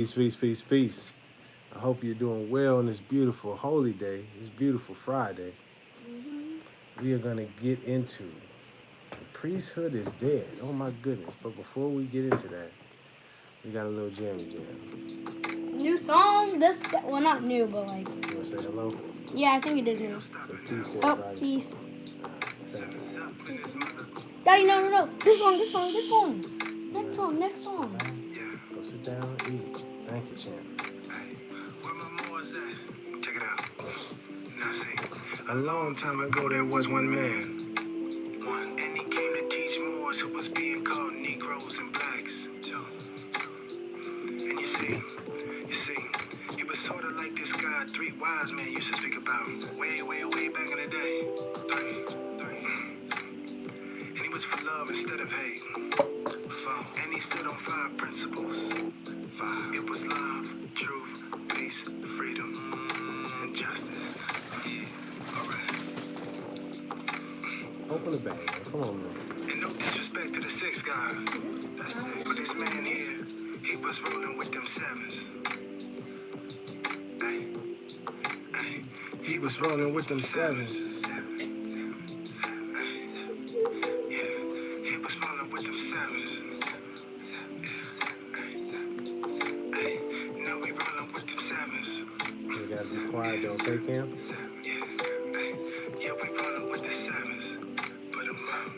Peace, peace, peace, peace. I hope you're doing well on this beautiful holy day, this beautiful Friday. We are going to get into the priesthood is dead. Oh my goodness. But before we get into that, we got a little jammy jam. New song. Well, not new, but like. You want to say hello? Yeah, I think it is new. Say peace to Oh, everybody. peace. Thank you. Daddy, no. This song. Next song. Go sit down and eat. Thank you, champ. Where my Moors at? Check it out. Now see, A long time ago, there was one man. and he came to teach Moors who was being called Negroes and blacks. Two. And you see, it was sort of like this guy, three wise men used to speak about way, way, way back in the day. Three. And he was for love instead of hate. Four. And he stood on 5 principles. 5. It was love, truth, peace, freedom, and justice. Yeah, alright. Open the bag, man. Come on, man. And no disrespect to the 6th guy. Is this? But this man here, he was rolling with them 7s. Hey, He was rolling with them sevens. Yeah, he was rolling with them 7s. Hey, no, we rolling with them 7s. You gotta be quiet, though, okay, Cam? Yeah, we rolling with the 7s. Put them up.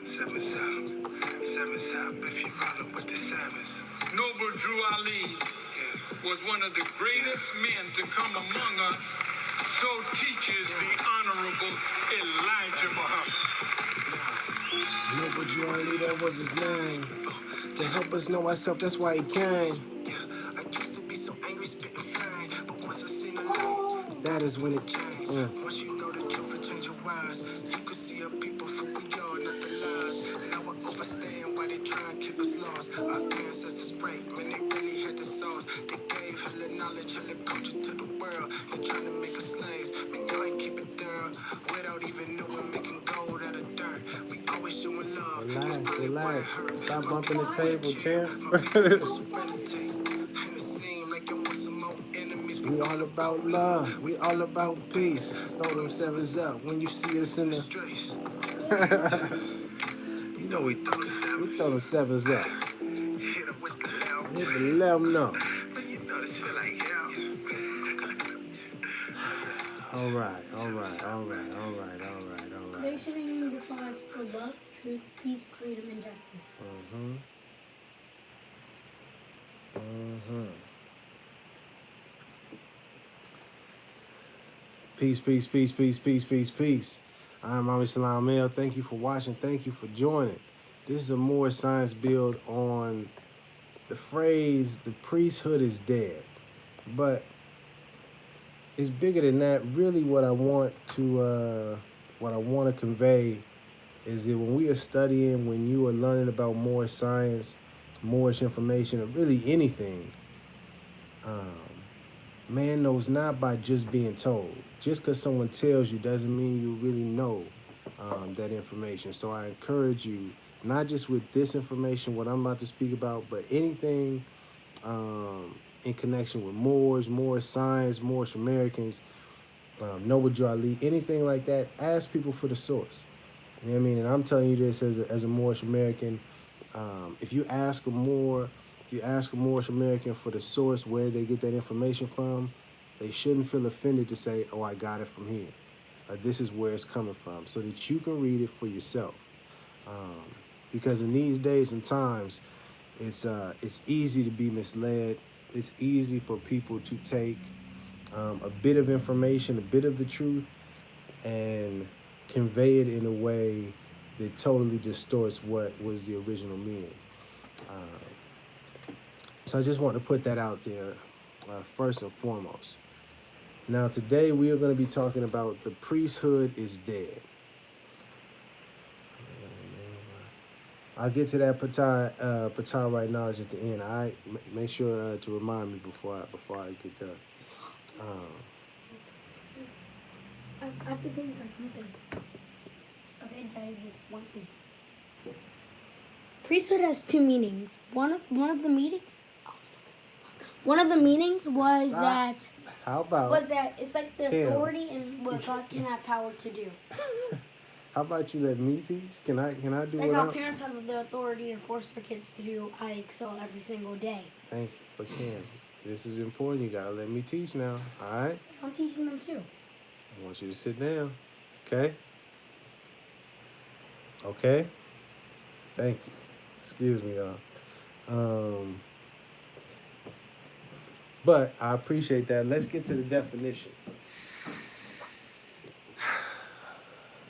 7s up. 7s up if you rolling with the 7s. Noble Drew Ali was one of the greatest men to come among us. So teaches the Honorable Elijah Muhammad. Noble Drew Ali, that was his name. To help us know ourselves, that's why he came. Yeah, I used to be so angry, spitting flame, but once I seen the light, That is when it changed. Once you know the truth, it change your wise. You can see our people for we are, not the lies. Now I understand why they try and keep us lost. Our ancestors right, man, they really had the sauce. They gave hella knowledge, hella culture to the world. They trying to make us slaves, man, y'all ain't keep it there. Without even knowing, making gold out of dirt. We always showing love. That's probably why it Relax. hurt. Stop My bumping the people table, hate champ. you. My people serenity. And it seem like you want some more enemies. We all about love. We all about peace. Throw them sevens up when you see us in the. Strays. You know we throw them sevens up. Hit him with the loud. Hit the let them know. You know this feel like hell. All right. They should have named the cause for love, truth, peace, freedom, and justice. Peace. I'm Rami Salam. Thank you for watching. Thank you for joining. This is a more science build on the phrase, the priesthood is dead. But it's bigger than that. Really what I want to convey is that when we are studying, when you are learning about Moorish science, Moorish information, or really anything, man knows not by just being told. Just because someone tells you doesn't mean you really know that information. So I encourage you, not just with this information, what I'm about to speak about, but anything in connection with Moors, Moorish science, Moorish Americans, Noble Drew Ali, anything like that, ask people for the source. You know what I mean? And I'm telling you this as a Moorish American. If you ask a Moorish American for the source, where they get that information from, they shouldn't feel offended to say, oh, I got it from here. Or this is where it's coming from, so that you can read it for yourself. Because in these days and times, it's easy to be misled. It's easy for people to take a bit of information, a bit of the truth, and convey it in a way that totally distorts what was the original meaning. So I just want to put that out there first and foremost. Now today we are going to be talking about the priesthood is dead. I'll get to that Patai right knowledge at the end. All right, make sure to remind me before I get done. I have to tell you guys something. Okay, Daddy, this one thing. Priesthood has two meanings. One of the meanings. One of the meanings was Stop. How about it's like the Kim. authority and what God can have power to do. How about you let me teach? Can I do Like what how I'm... parents have the authority to force their kids to do I excel every single day. Thank you. But Kim, this is important. You gotta let me teach now. All right? I'm teaching them too. I want you to sit down. Okay? Okay? Thank you. Excuse me, y'all. But I appreciate that. Let's get to the definition.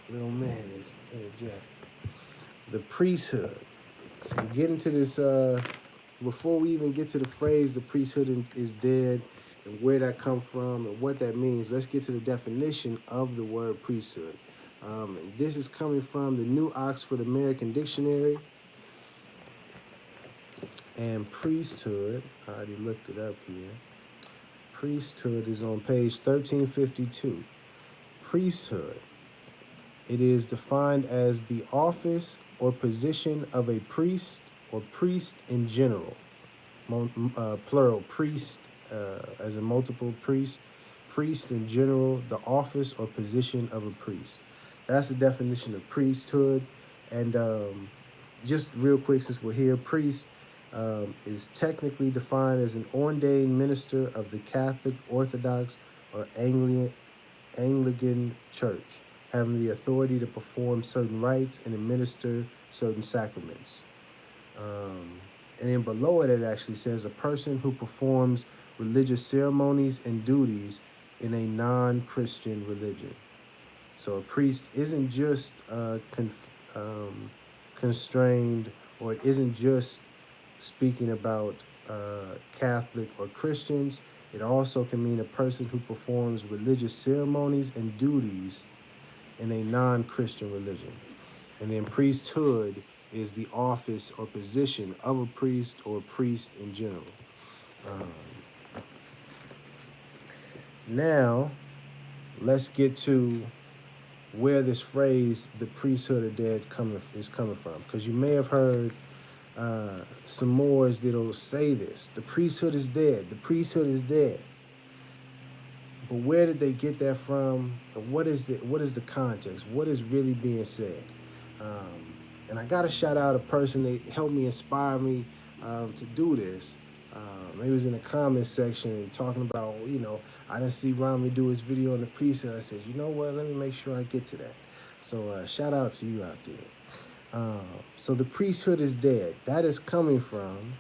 Little man is interjecting. The priesthood. We get into this, before we even get to the phrase, the priesthood is dead, and where that come from and what that means, let's get to the definition of the word priesthood. And this is coming from the New Oxford American Dictionary. And priesthood, I already looked it up here. Priesthood is on page 1352. Priesthood. It is defined as the office or position of a priest or priest in general. Plural, priest as a multiple priest. Priest in general, the office or position of a priest. That's the definition of priesthood. And just real quick, since we're here, priest is technically defined as an ordained minister of the Catholic, Orthodox, or Anglican Church, having the authority to perform certain rites and administer certain sacraments. And then below it, it actually says a person who performs religious ceremonies and duties in a non-Christian religion. So a priest isn't just constrained, or it isn't just speaking about Catholic or Christians. It also can mean a person who performs religious ceremonies and duties in a non-Christian religion. And then priesthood is the office or position of a priest or priest in general. Now, let's get to where this phrase, the priesthood of dead, is coming from. Because you may have heard some Moors that'll say this: the priesthood is dead, the priesthood is dead. But where did they get that from? And what is the context? What is really being said? And I gotta shout out a person that helped me, inspire me to do this. He was in the comments section and talking about, I didn't see Rami do his video on the priesthood. I said, you know what? Let me make sure I get to that. So shout out to you out there. So the priesthood is dead. That is coming from,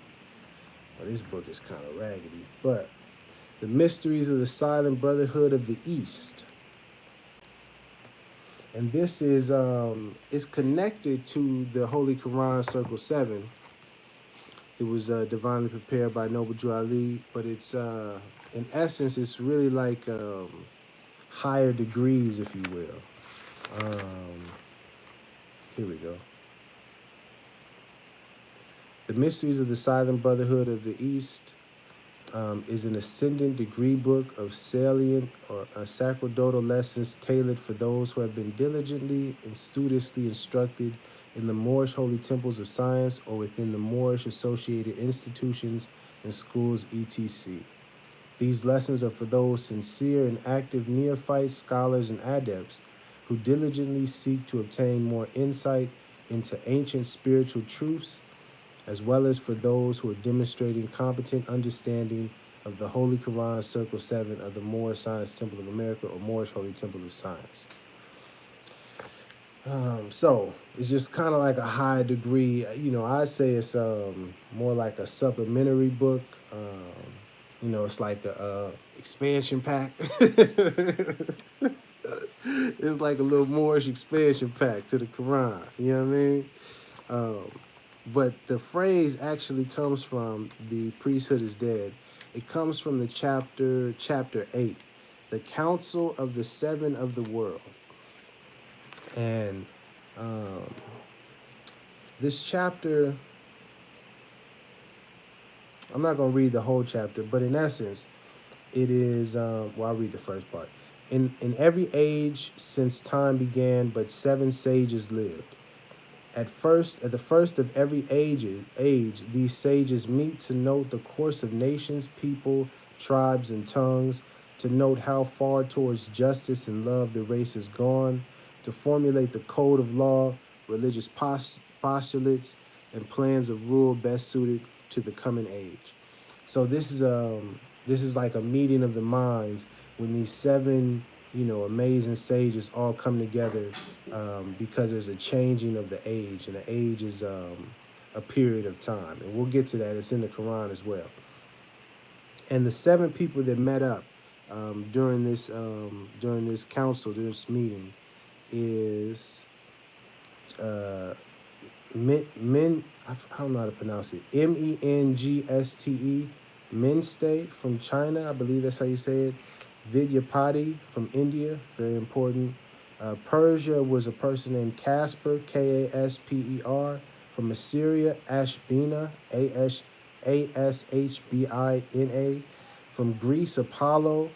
well, this book is kind of raggedy, but the mysteries of the Silent Brotherhood of the East. And this is connected to the Holy Koran Circle 7. It was divinely prepared by Noble Drew Ali, but it's, in essence, it's really like higher degrees, if you will. Here we go. The Mysteries of the Silent Brotherhood of the East is an ascendant degree book of salient or sacerdotal lessons tailored for those who have been diligently and studiously instructed in the Moorish holy temples of science or within the Moorish associated institutions and schools, etc. These lessons are for those sincere and active neophytes, scholars, and adepts who diligently seek to obtain more insight into ancient spiritual truths, as well as for those who are demonstrating competent understanding of the Holy Koran Circle 7 of the Moorish Science Temple of America, or Moorish Holy Temple of Science. So it's just kind of like a high degree, I'd say it's more like a supplementary book. It's like a expansion pack. It's like a little Moorish expansion pack to the Quran, you know what I mean? But the phrase actually comes from the Priesthood is Dead. It comes from the chapter 8, the Council of the Seven of the World. And this chapter, I'm not going to read the whole chapter, but in essence, it is, I'll read the first part. In every age since time began, but 7 sages lived, At the first of every age, these sages meet to note the course of nations, people, tribes, and tongues, to note how far towards justice and love the race has gone, to formulate the code of law, religious postulates, and plans of rule best suited to the coming age. So this is like a meeting of the minds when these seven, amazing sages all come together, because there's a changing of the age, and the age is a period of time, and we'll get to that. It's in the Quran as well. And the seven people that met up during this council, during this meeting, is I don't know how to pronounce it. Mengste, Menste from China, I believe that's how you say it. Vidyapati from India, very important. Persia was a person named Casper, Kasper. From Assyria, Ashbina, Ashbina. From Greece, Apollo.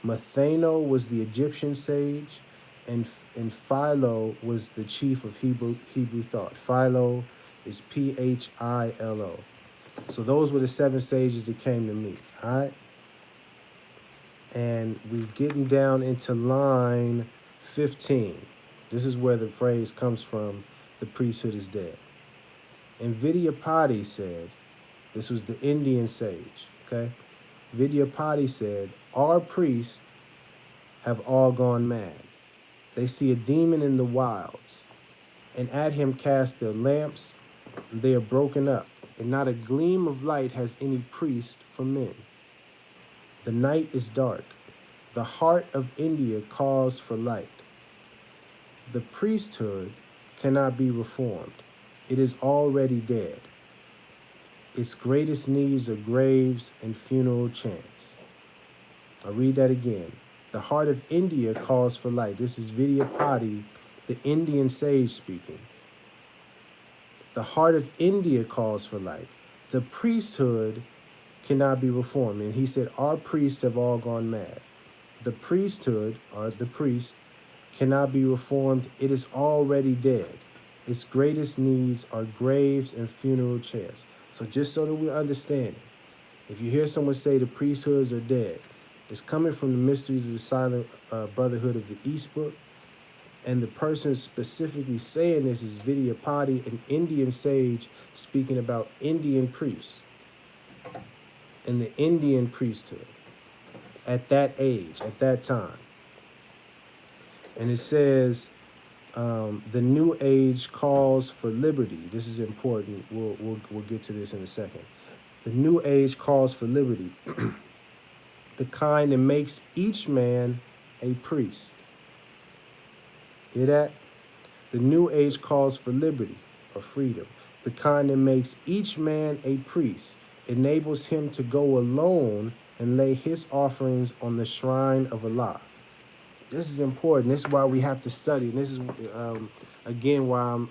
Matheno was the Egyptian sage, and Philo was the chief of Hebrew thought. Philo is Philo. So those were the seven sages that came to meet. All right. And we're getting down into line 15. This is where the phrase comes from, the priesthood is dead. And Vidyapati said, this was the Indian sage, okay? Vidyapati said, our priests have all gone mad. They see a demon in the wilds, and at him cast their lamps, and they are broken up, and not a gleam of light has any priest for men. The night is dark. The heart of India calls for light. The priesthood cannot be reformed. It is already dead. Its greatest needs are graves and funeral chants. I'll read that again. The heart of India calls for light. This is Vidyapati, the Indian sage speaking. The heart of India calls for light. The priesthood cannot be reformed. And he said, our priests have all gone mad. The priesthood, or the priest, cannot be reformed. It is already dead. Its greatest needs are graves and funeral chants. So just so that we're understanding, if you hear someone say the priesthoods are dead, it's coming from the mysteries of the Silent Brotherhood of the East book. And the person specifically saying this is Vidyapati, an Indian sage speaking about Indian priests and the Indian priesthood at that age, at that time. And it says, the new age calls for liberty. This is important. We'll get to this in a second. The new age calls for liberty, the kind that makes each man a priest. Hear that? The new age calls for liberty or freedom, the kind that makes each man a priest, enables him to go alone and lay his offerings on the shrine of Allah. This is important. This is why we have to study. And this is, again, why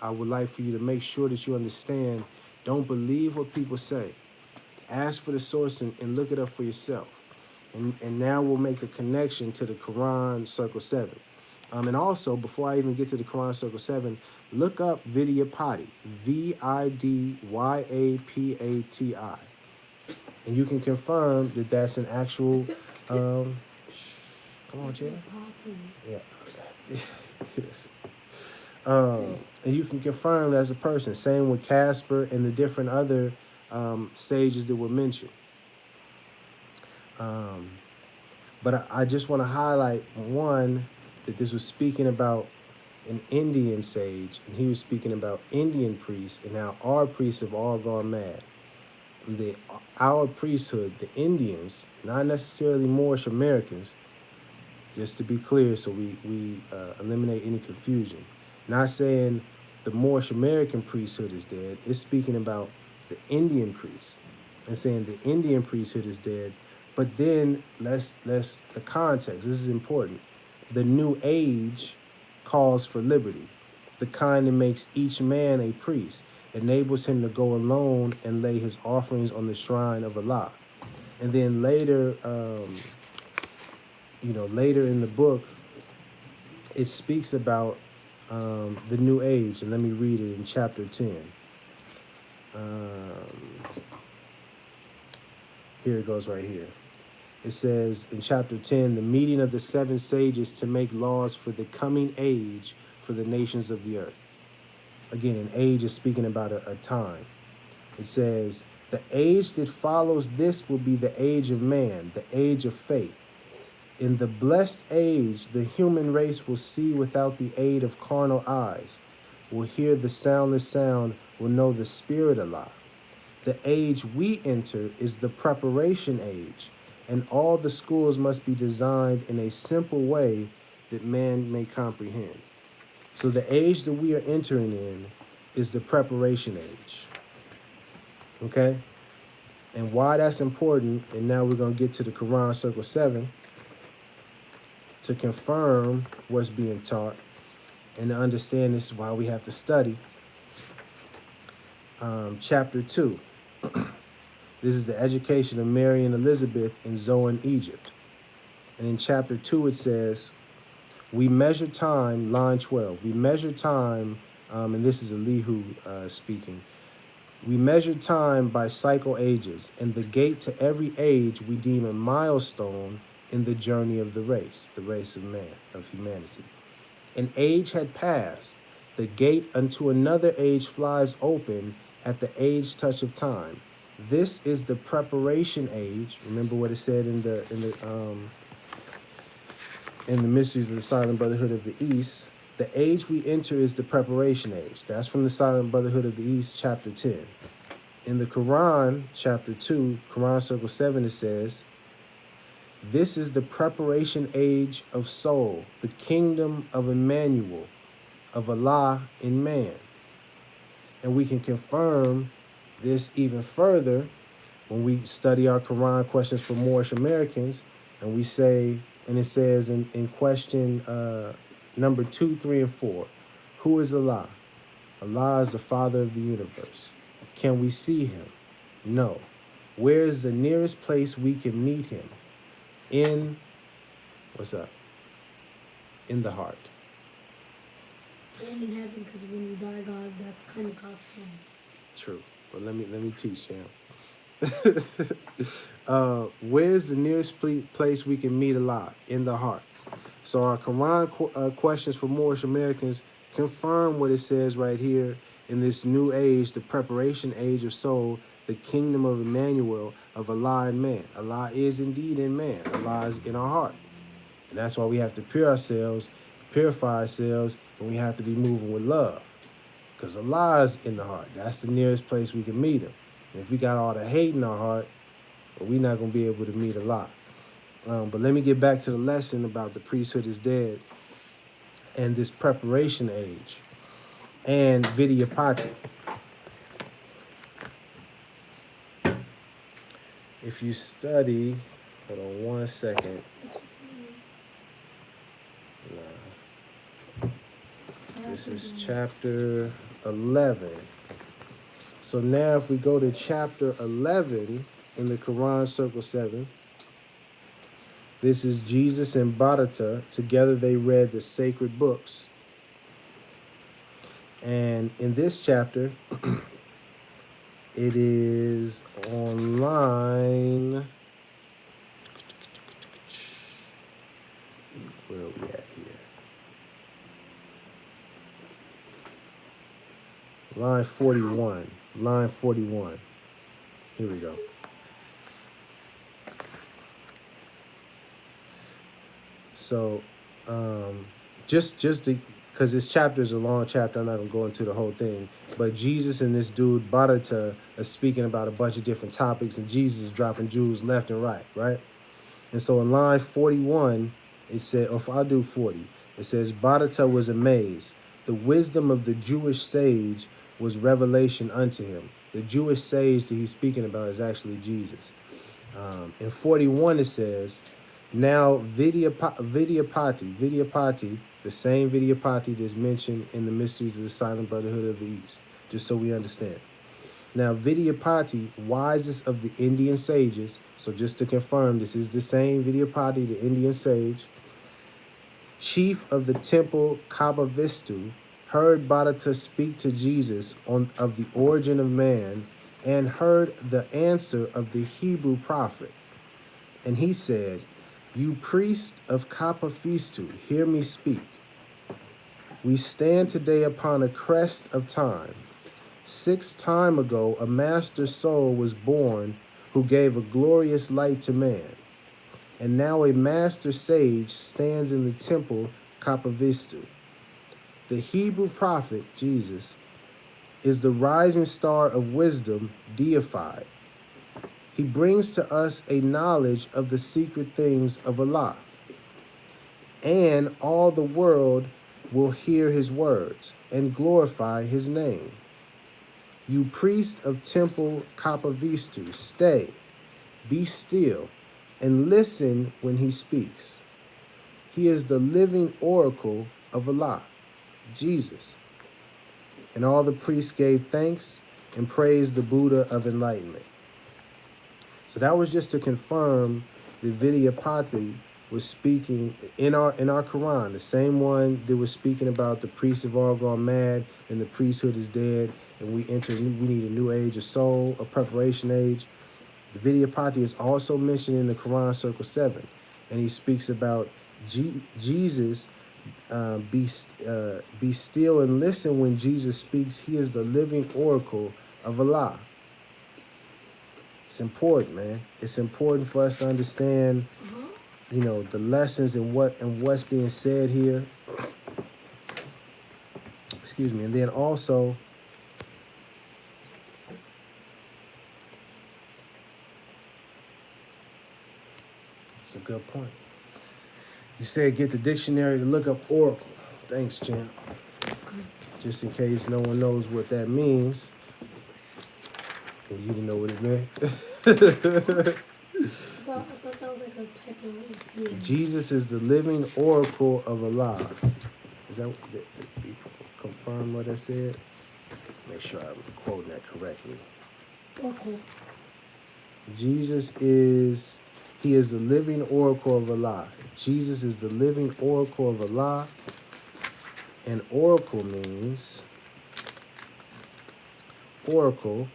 I would like for you to make sure that you understand. Don't believe what people say. Ask for the source and look it up for yourself. And now we'll make the connection to the Koran Circle 7. And also, before I even get to the Koran Circle 7, look up Vidyapati, Vidyapati. And you can confirm that that's an actual... come on, Chair. Yeah. Yes. And you can confirm as a person. Same with Casper and the different other sages that were mentioned. But I just want to highlight, one, that this was speaking about an Indian sage, and he was speaking about Indian priests, and now our priests have all gone mad. Our priesthood, the Indians, not necessarily Moorish Americans, just to be clear, so we eliminate any confusion. Not saying the Moorish American priesthood is dead. It's speaking about the Indian priests and saying the Indian priesthood is dead. But then let's the context. This is important. The new age calls for liberty, the kind that makes each man a priest, enables him to go alone and lay his offerings on the shrine of Allah. And then later, later in the book, it speaks about the New Age, and let me read it in chapter 10. Here it goes right here. It says in chapter 10, the meeting of the 7 sages to make laws for the coming age for the nations of the earth. Again, an age is speaking about a time. It says, the age that follows this will be the age of man, the age of faith. In the blessed age, the human race will see without the aid of carnal eyes, will hear the soundless sound, will know the spirit of Allah. The age we enter is the preparation age, and all the schools must be designed in a simple way that man may comprehend. So the age that we are entering in is the preparation age. Okay? And why that's important, and now we're going to get to the Koran Circle 7 to confirm what's being taught and to understand this is why we have to study. Chapter 2. This is the education of Mary and Elizabeth in Zoan, Egypt. And in chapter 2 it says, we measure time, line 12. We measure time, and this is Elihu speaking. We measure time by cycle ages, and the gate to every age we deem a milestone in the journey of the race of man, of humanity. An age had passed, the gate unto another age flies open at the age touch of time. This is the preparation age. Remember what it said in the Mysteries of the Silent Brotherhood of the East. The age we enter is the preparation age. That's from the Silent Brotherhood of the East, chapter 10. In the Quran, chapter 2, Quran Circle 7, it says, this is the preparation age of soul, the kingdom of Emmanuel, of Allah in man. And we can confirm this even further when we study our Koran Questions for Moorish Americans, and we say, and it says in question number 2, 3, and 4, who is Allah? Allah is the Father of the universe. Can we see him? No. Where is the nearest place we can meet him? In, what's up? In the heart. And in heaven, because when you die, God, that's kind of God's hand. True. But let me teach him. Where's the nearest place we can meet Allah? In the heart. So our Quran Questions for Moorish Americans confirm what it says right here in this new age, the preparation age of soul, the kingdom of Emmanuel, of Allah and man. Allah is indeed in man. Allah is in our heart. And that's why we have to purify ourselves, and we have to be moving with love. Because Allah is in the heart. That's the nearest place we can meet him. And if we got all the hate in our heart, well, we're not going to be able to meet Allah. But let me get back to the lesson about the priesthood is dead and this preparation age and Vidyapati. If you study, hold on one second. This is chapter 11. So now if we go to chapter 11 in the Quran Circle 7, this is Jesus and Bharata. Together they read the sacred books. And in this chapter, it is online. Where are we at here? Line 41. Line 41. Here we go. So, just because this chapter is a long chapter, I'm not going to go into the whole thing. But Jesus and this dude, Bharata, are speaking about a bunch of different topics, and Jesus is dropping jewels left and right? And so in line 41, it said, or if I'll do 40, it says, Bharata was amazed. The wisdom of the Jewish sage was revelation unto him. The Jewish sage that he's speaking about is actually Jesus. In 41, it says, now Vidyapati, the same Vidyapati that's mentioned in the Mysteries of the Silent Brotherhood of the East, just so we understand. Now, Vidyapati, wisest of the Indian sages, so just to confirm, this is the same Vidyapati, the Indian sage, chief of the temple Kabbavistu, heard Bhadata speak to Jesus of the origin of man, and heard the answer of the Hebrew prophet. And he said, "You priest of Kabbavistu, hear me speak. We stand today upon a crest of time. 6 time ago, a master soul was born who gave a glorious light to man. And now a master sage stands in the temple Kabbavistu. The Hebrew prophet, Jesus, is the rising star of wisdom deified. He brings to us a knowledge of the secret things of Allah. And all the world will hear his words and glorify his name. You priest of temple Kabbavistu, stay, be still, and listen when he speaks. He is the living oracle of Allah, Jesus." And all the priests gave thanks and praised the Buddha of enlightenment. So that was just to confirm that Vidyapati was speaking in our Quran, the same one that was speaking about the priests have all gone mad and the priesthood is dead, and we need a new age of soul, a preparation age. The Vidyapati is also mentioned in the Koran Circle 7, and he speaks about Jesus. Be still and listen when Jesus speaks. He is the living oracle of Allah. It's important, man. It's important for us to understand, the lessons and what's being said here. Excuse me. And then also, it's a good point. You said get the dictionary to look up oracle. Thanks, champ. Just in case no one knows what that means. And you didn't know what it meant. I thought that was like a type of word. Jesus is the living oracle of Allah. Is that you confirm what I said? Make sure I'm quoting that correctly. Oracle. He is the living oracle of Allah. Jesus is the living oracle of Allah. And oracle means oracle.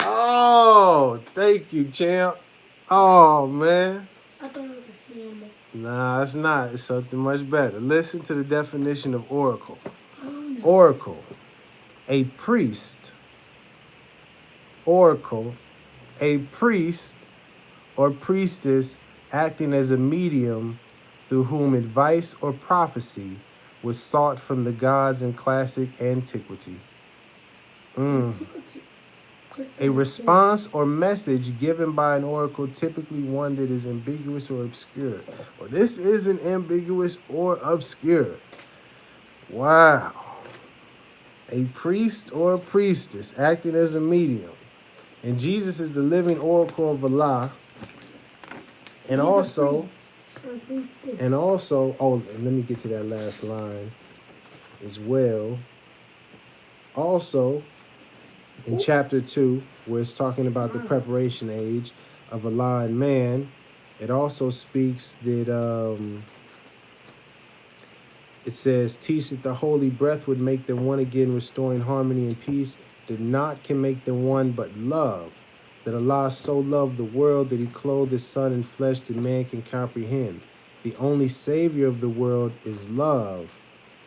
Oh, thank you, champ. Oh, man. I thought it was a symbol. Nah, it's not. It's something much better. Listen to the definition of oracle. Oh, no. Oracle, a priest. Oracle, a priest or priestess acting as a medium through whom advice or prophecy was sought from the gods in classic antiquity. A response or message given by an oracle, typically one that is ambiguous or obscure. Well, this isn't ambiguous or obscure. Wow. A priest or a priestess acting as a medium. And Jesus is the living oracle of Allah. And also, and let me get to that last line as well. Also, in chapter 2, where it's talking about the preparation age of Allah and man, it also speaks that it says, teach that the holy breath would make them one again, restoring harmony and peace, that naught can make them one but love, that Allah so loved the world that he clothed his son in flesh that man can comprehend. The only savior of the world is love,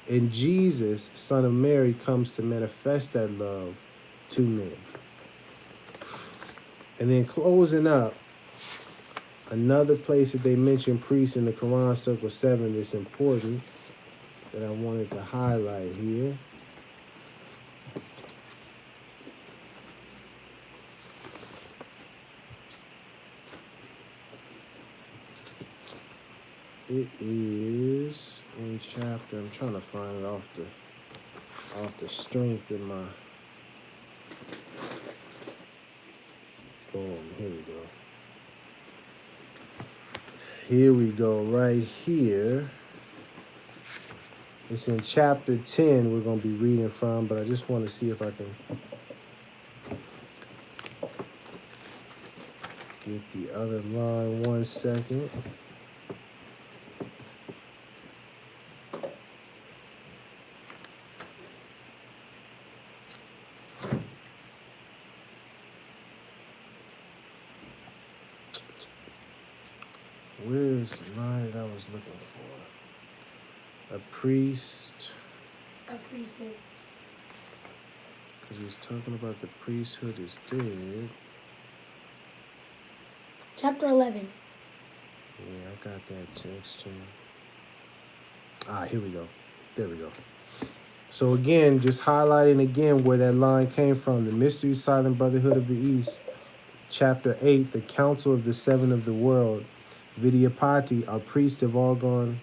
and Jesus, son of Mary, comes to manifest that love to men. And then closing up, another place that they mention priests in the Koran Circle 7 that's important that I wanted to highlight here. It is in chapter, I'm trying to find it off the strength in my, boom, here we go. Here we go, right here. It's in chapter 10 we're going to be reading from, but I just want to see if I can Get the other line 1 second. Where is the line that I was looking for? A priest. A priestess. Because he's talking about the priesthood is dead. Chapter 11. Yeah, I got that, Jinx. Here we go. There we go. So again, just highlighting again where that line came from. The Mystery Silent Brotherhood of the East, Chapter 8, the Council of the Seven of the World. Vidyapati, our priests have all gone.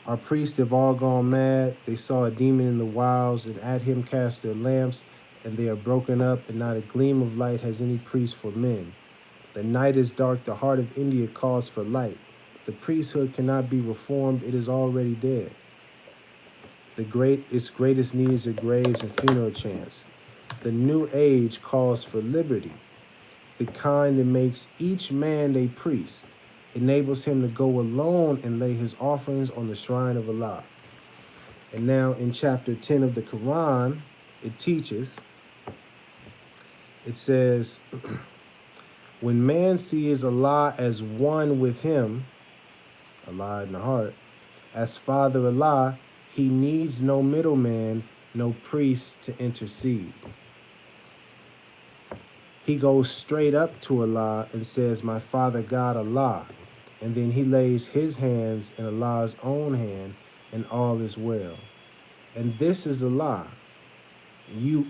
Our priests have all gone mad. They saw a demon in the wilds, and at him cast their lamps, and they are broken up, and not a gleam of light has any priest for men. The night is dark, the heart of India calls for light. The priesthood cannot be reformed, it is already dead. Its greatest needs are graves and funeral chants. The new age calls for liberty, the kind that makes each man a priest, enables him to go alone and lay his offerings on the shrine of Allah. And now in chapter 10 of the Quran, it teaches, it says, when man sees Allah as one with him, Allah in the heart, as Father Allah, he needs no middleman, no priest to intercede. He goes straight up to Allah and says, my Father God Allah, and then he lays his hands in Allah's own hand, and all is well. And this is Allah. You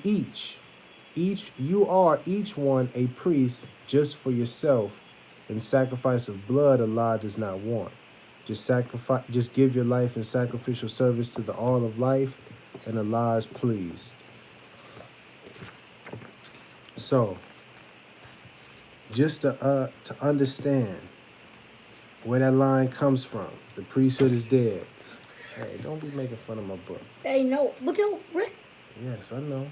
are each one a priest just for yourself, and sacrifice of blood Allah does not want. Just give your life in sacrificial service to the all of life, and Allah is pleased. So, just to understand where that line comes from, the priesthood is dead. Hey, don't be making fun of my book. Say no. Look at Rick. Yes, I know.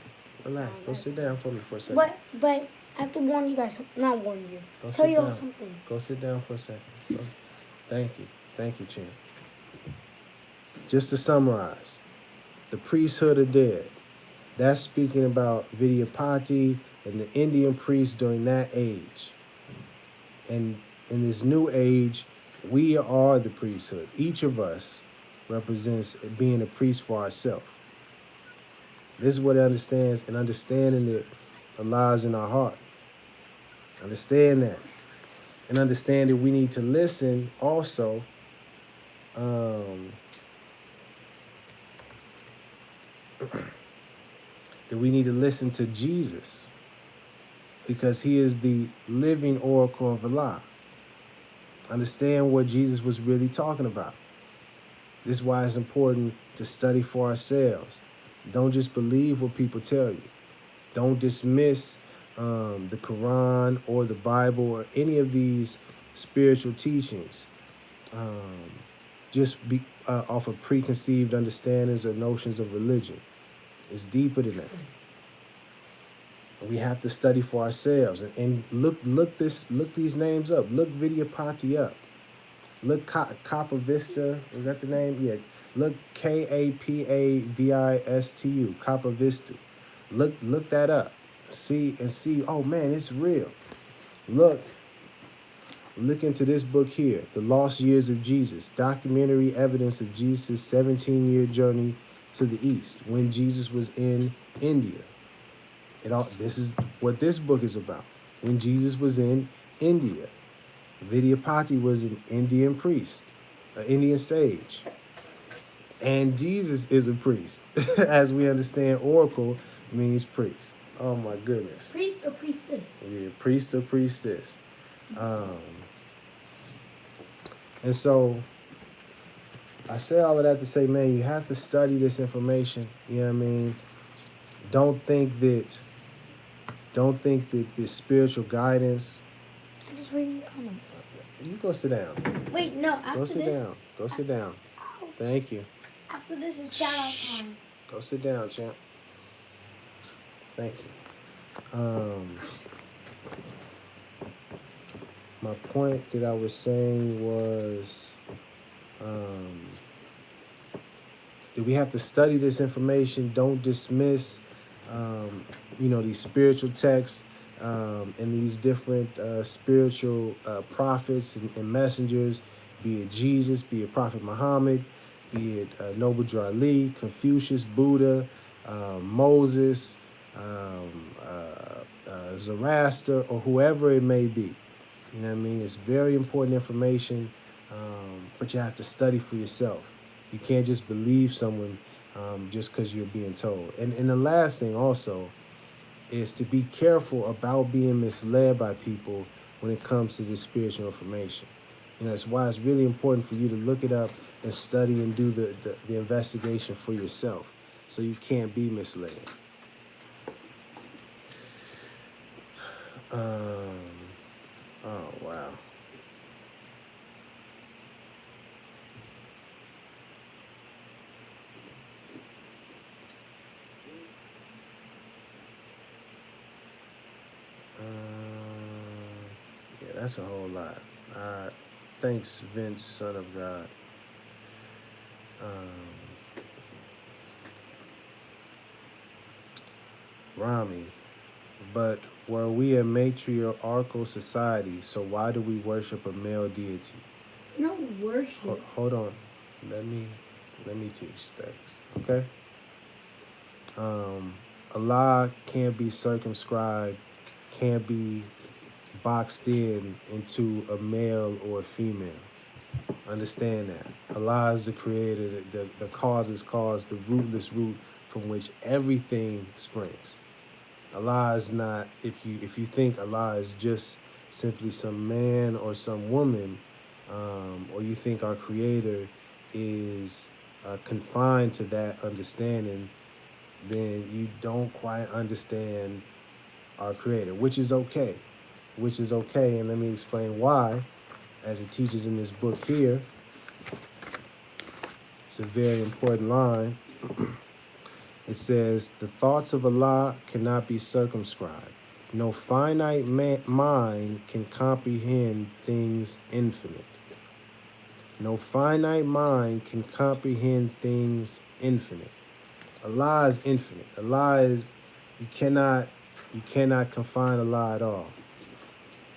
Relax. Go sit down for me for a second. But I have to warn you guys. Not warn you. Go Tell sit you all down. something. Go sit down for a second. Thank you. Thank you, Chin. Just to summarize, the priesthood are dead. That's speaking about Vidyapati and the Indian priests during that age. And in this new age, we are the priesthood. Each of us represents being a priest for ourselves. This is what it understands, and understanding that Allah is in our heart. Understand that. And understand that we need to listen also that we need to listen to Jesus, because he is the living oracle of Allah. Understand what Jesus was really talking about. This is why it's important to study for ourselves. Don't just believe what people tell you. Don't dismiss the Quran or the Bible or any of these spiritual teachings just be off of preconceived understandings or notions of religion. It's deeper than that. We have to study for ourselves and look these names up. Look Vidyapati up. Look Kappa Vista. Is that the name? Yeah. Look Kapavistu. Kappa Vista. Look that up. See. Oh man, it's real. Look into this book here, The Lost Years of Jesus, documentary evidence of Jesus' 17-year journey to the East when Jesus was in India. This is what this book is about. When Jesus was in India, Vidyapati was an Indian priest, an Indian sage. And Jesus is a priest. As we understand, oracle means priest. Oh my goodness. Priest or priestess? Yeah, priest or priestess. And so I say all of that to say, man, you have to study this information. You know what I mean? Don't think that this spiritual guidance. I'm just reading comments. You go sit down. Wait, no, after Go sit this. down. Go sit down. Ouch. Thank you. After this is shout out time. Go sit down, champ. Thank you. My point that I was saying was that we have to study this information. Don't dismiss, these spiritual texts and these different spiritual prophets and messengers, be it Jesus, be it Prophet Muhammad, be it Noble Drew Ali, Confucius, Buddha, Moses, Zoroaster, or whoever it may be. You know what I mean? It's very important information, but you have to study for yourself. You can't just believe someone just because you're being told. And the last thing also is to be careful about being misled by people when it comes to this spiritual information. That's why it's really important for you to look it up and study and do the investigation for yourself so you can't be misled. Oh, wow. Yeah, that's a whole lot. Thanks, Vince, son of God. Rami, but were we a matriarchal society, so why do we worship a male deity? No worship. Hold on. Let me teach. Thanks. Okay? Allah can't be circumscribed, can't be boxed into a male or a female. Understand that. Allah is the creator, the cause is cause, the rootless root from which everything springs. Allah is not, if you think Allah is just simply some man or some woman, or you think our creator is confined to that understanding, then you don't quite understand our creator, which is okay. And let me explain why, as it teaches in this book here. It's a very important line. It says, the thoughts of Allah cannot be circumscribed. No finite mind can comprehend things infinite. No finite mind can comprehend things infinite. Allah is infinite. Allah is, you cannot confine Allah at all.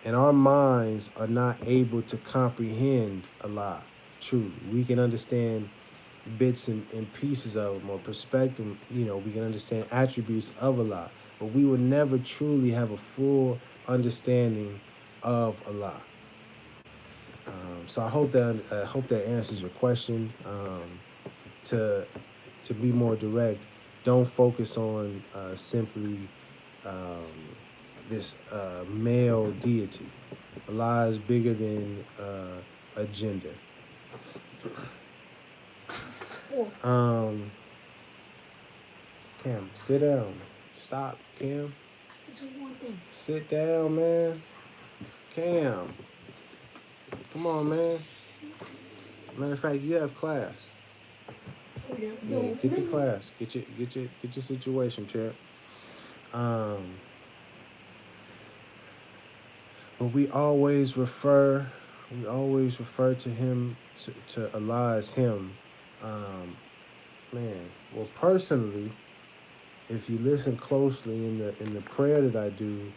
And our minds are not able to comprehend Allah truly. We can understand bits and pieces of them, or perspective, we can understand attributes of Allah, but we will never truly have a full understanding of Allah. So I hope that answers your question. To be more direct, don't focus on simply this male deity. Allah is bigger than a gender. Cam, sit down. Stop, Cam. Just one thing. Sit down, man. Cam. Come on, man. Matter of fact, you have class. Yeah, get your class. Get your situation, champ. But we always refer to him, to Allah as him. Well, personally, if you listen closely in the prayer that I do,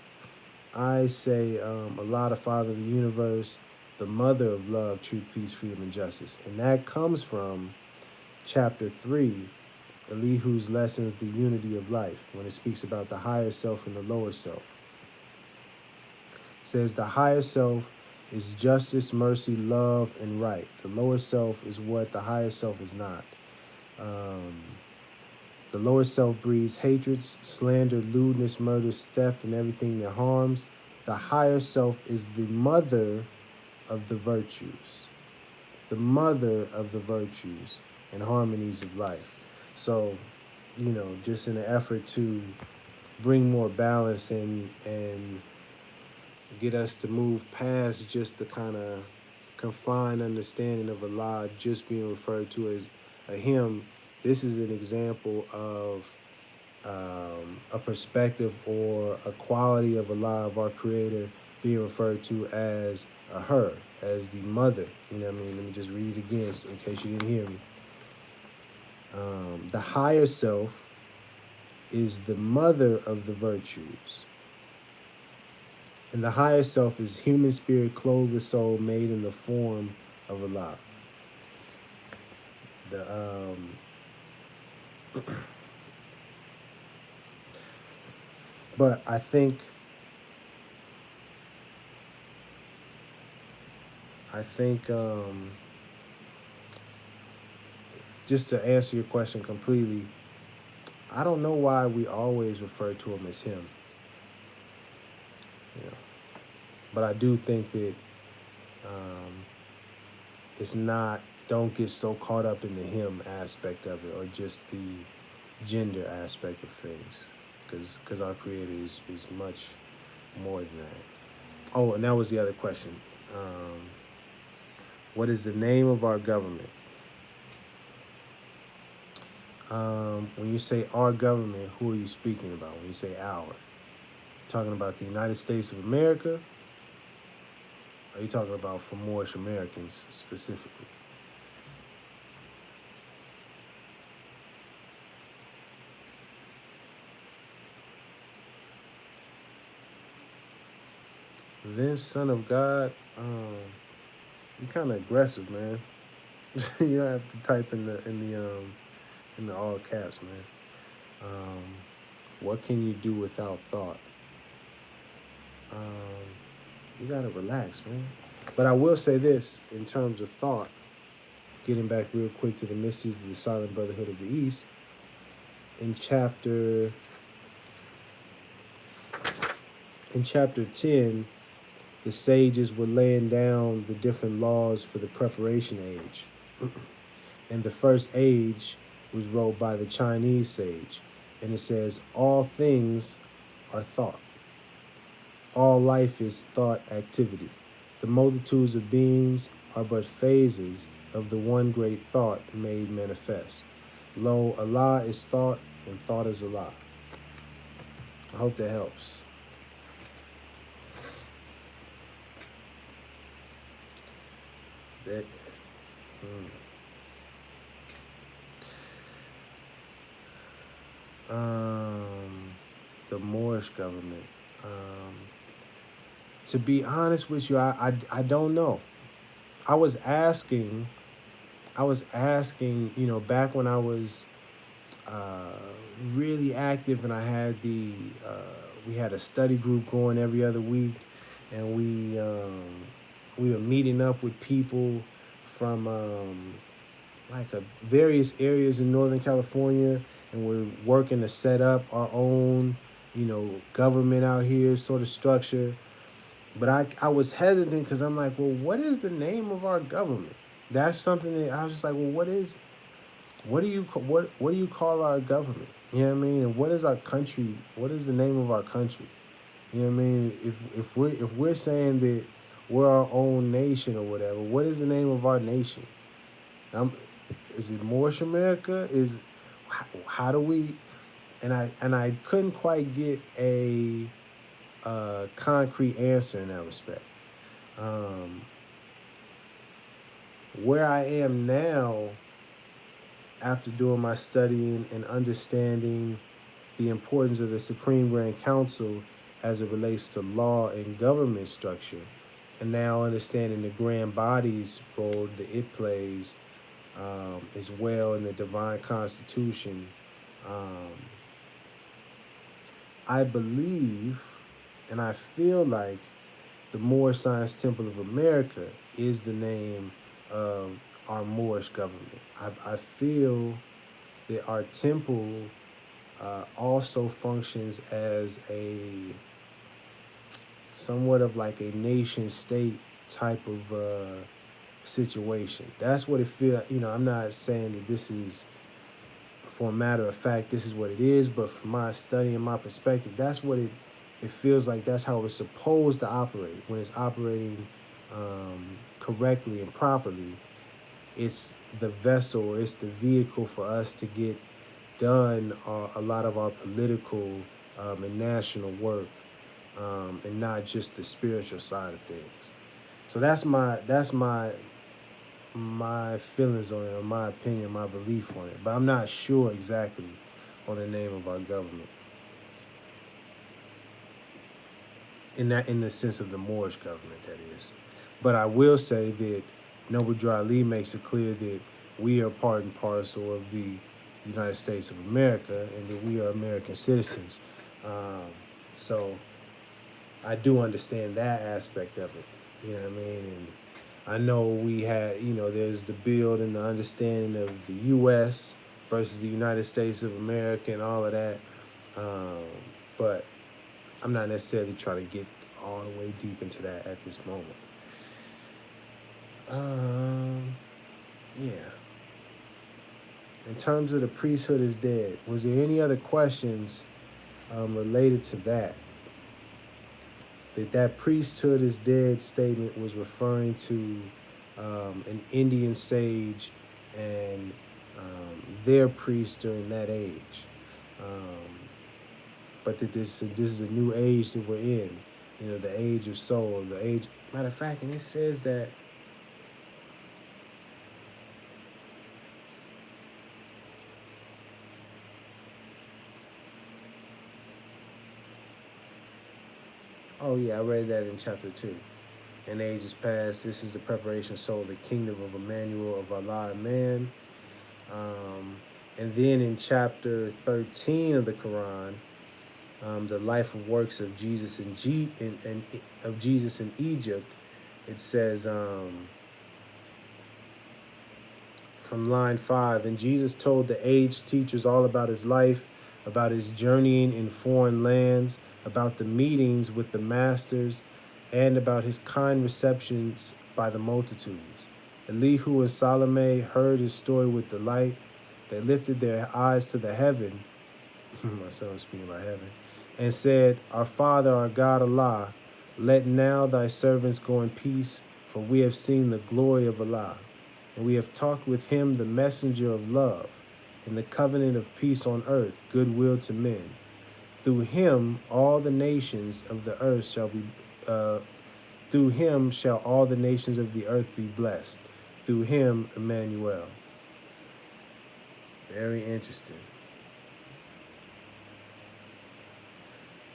I say Allah, the Father of the universe, the Mother of love, truth, peace, freedom, and justice, and that comes from chapter 3, Elihu's lessons, the unity of life, when it speaks about the higher self and the lower self. It says the higher self is justice, mercy, love, and right. The lower self is what the higher self is not. The lower self breeds hatred, slander, lewdness, murder, theft, and everything that harms. The higher self is the mother of the virtues. The mother of the virtues and harmonies of life. So, just in an effort to bring more balance and get us to move past just the kind of confined understanding of Allah just being referred to as a him, this is an example of a perspective or a quality of Allah, of our Creator, being referred to as a her, as the mother. You know what I mean? Let me just read it again in case you didn't hear me. The higher self is the mother of the virtues. And the higher self is human spirit clothed with soul made in the form of Allah. But I think just to answer your question completely, I don't know why we always refer to him as him. You know, but I do think that it's not. Don't get so caught up in the him aspect of it, or just the gender aspect of things, because our Creator is much more than that. Oh, and that was the other question. What is the name of our government? When you say our government, who are you speaking about? When you say our, talking about the United States of America? Or are you talking about for Moorish Americans specifically? Vince, son of God, you're kind of aggressive, man. You don't have to type in the all caps, man. What can you do without thought? You gotta relax, man. But I will say this in terms of thought, getting back real quick to the mysteries of the Silent Brotherhood of the East, in chapter 10, the sages were laying down the different laws for the preparation age. And the first age was wrote by the Chinese sage. And it says, all things are thought. All life is thought activity. The multitudes of beings are but phases of the one great thought made manifest. Lo, Allah is thought, and thought is Allah. I hope that helps. The Moorish government. To be honest with you, I don't know. I was asking, you know, back when I was really active, and I had we had a study group going every other week, and we were meeting up with people from various areas in Northern California, and we're working to set up our own, you know, government out here, sort of structure. But I was hesitant because I'm like, well, what is the name of our government? That's something that I was just like, well, what do you call our government? You know what I mean? And what is our country? What is the name of our country? You know what I mean? If we're saying that we're our own nation or whatever, what is the name of our nation? Is it Moorish America? How do we? And I couldn't quite get a concrete answer in that respect. Where I am now, after doing my studying and understanding the importance of the Supreme Grand Council as it relates to law and government structure, and now understanding the grand body's role that it plays as well in the divine constitution, I believe and I feel like the Moorish Science Temple of America is the name of our Moorish government. I feel that our temple also functions as somewhat of like a nation state type of situation. That's what it feels. You know, I'm not saying that this is, for a matter of fact, this is what it is, but from my study and my perspective, that's what it feels like. That's how it's supposed to operate. When it's operating correctly and properly, it's the vessel, it's the vehicle for us to get done a lot of our political and national work and not just the spiritual side of things. So that's my feelings on it, or my opinion, my belief on it. But I'm not sure exactly on the name of our government. In the sense of the Moorish government, that is. But I will say that Noble Drew Ali makes it clear that we are part and parcel of the United States of America, and that we are American citizens. So I do understand that aspect of it. You know what I mean? And I know we had, there's the build and the understanding of the U.S. versus the United States of America and all of that. But I'm not necessarily trying to get all the way deep into that at this moment. Yeah. In terms of the priesthood is dead, was there any other questions related to that? That priesthood is dead statement was referring to an Indian sage and their priest during that age. But that this is a new age that we're in, the age of soul, the age. Matter of fact, and it says that. Oh yeah, I read that in chapter 2. An age is past. This is the preparation soul, the kingdom of Emmanuel, of Allah and man. And then in chapter 13 of the Quran, the life and works of Jesus in of Jesus in Egypt, it says from line 5, and Jesus told the aged teachers all about his life, about his journeying in foreign lands, about the meetings with the masters, and about his kind receptions by the multitudes. Elihu and Salome heard his story with delight. They lifted their eyes to the heaven, my son was speaking about heaven, and said, Our Father, our God Allah, let now thy servants go in peace, for we have seen the glory of Allah, and we have talked with him, the messenger of love, in the covenant of peace on earth, goodwill to men. Through him all the nations of the earth shall be through him shall all the nations of the earth be blessed. Through him, Emmanuel. Very interesting.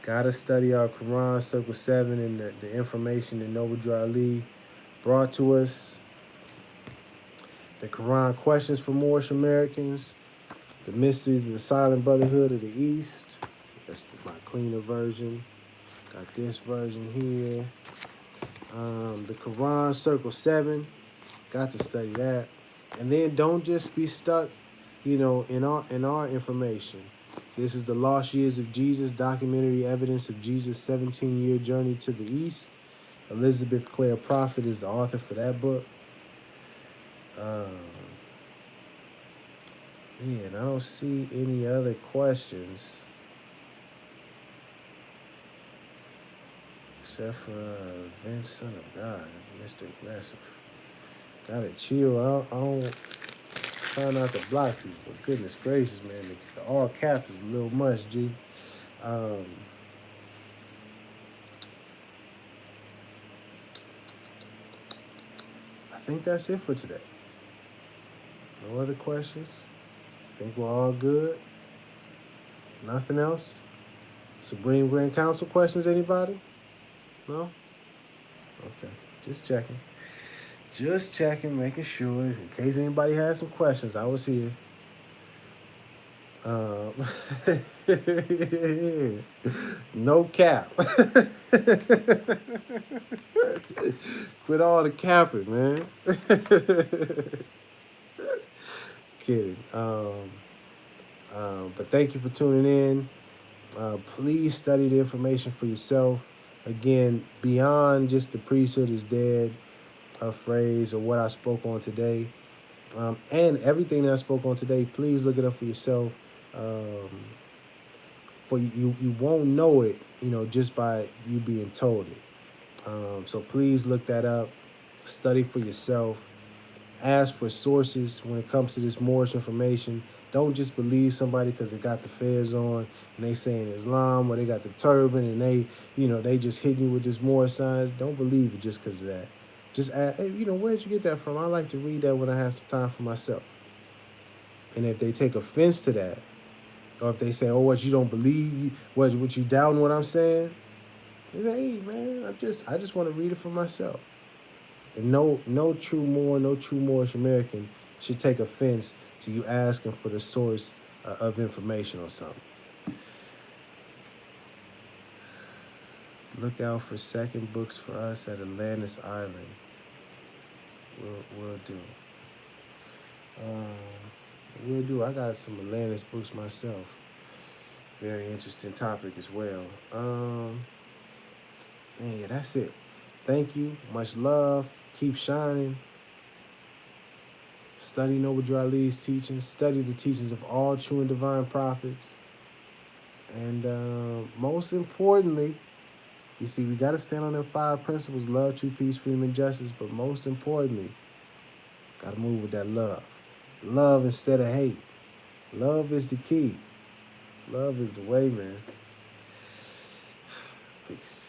Gotta study our Quran, Circle 7, and the information that Noble Drew Ali brought to us. The Koran Questions for Moorish Americans. The Mysteries of the Silent Brotherhood of the East. That's my cleaner version. Got this version here. The Quran Circle 7. Got to study that. And then don't just be stuck, in our information. This is the Lost Years of Jesus, documentary evidence of Jesus' 17-year journey to the East. Elizabeth Clare Prophet is the author for that book. And I don't see any other questions. Except for Vince, Son of God, Mr. Aggressive. Gotta chill. I don't try not to block you, but goodness gracious, man, the all caps is a little much, G. I think that's it for today. No other questions? Think we're all good? Nothing else? Supreme Grand Council questions, anybody? No? Okay, just checking. Just checking, making sure. In case anybody has some questions, I was here. No cap. Quit all the capping, man. Kidding. But thank you for tuning in. Please study the information for yourself. Again, beyond just the priesthood is dead phrase or what I spoke on today, and everything that I spoke on today, please look it up for yourself. For you won't know it, just by you being told it. So please look that up, study for yourself, ask for sources when it comes to this Moorish information. Don't just believe somebody because they got the fez on and they saying Islam, or they got the turban and they just hitting you with this Moorish signs. Don't believe it just because of that. Just ask, hey, where'd you get that from? I like to read that when I have some time for myself. And if they take offense to that, or if they say, oh, what, you don't believe, what you doubting what I'm saying? They say, hey, man, I just want to read it for myself. And no true Moor, no true Moorish American should take offense to you asking for the source of information or something. Look out for second books for us at Atlantis Island. We'll do. We'll do. I got some Atlantis books myself. Very interesting topic as well. Yeah, that's it. Thank you. Much love. Keep shining. Study Noble Drew Ali's teachings. Study the teachings of all true and divine prophets. And most importantly, you see, we got to stand on them 5 principles: love, truth, peace, freedom, and justice. But most importantly, got to move with that love. Love instead of hate. Love is the key. Love is the way, man. Peace.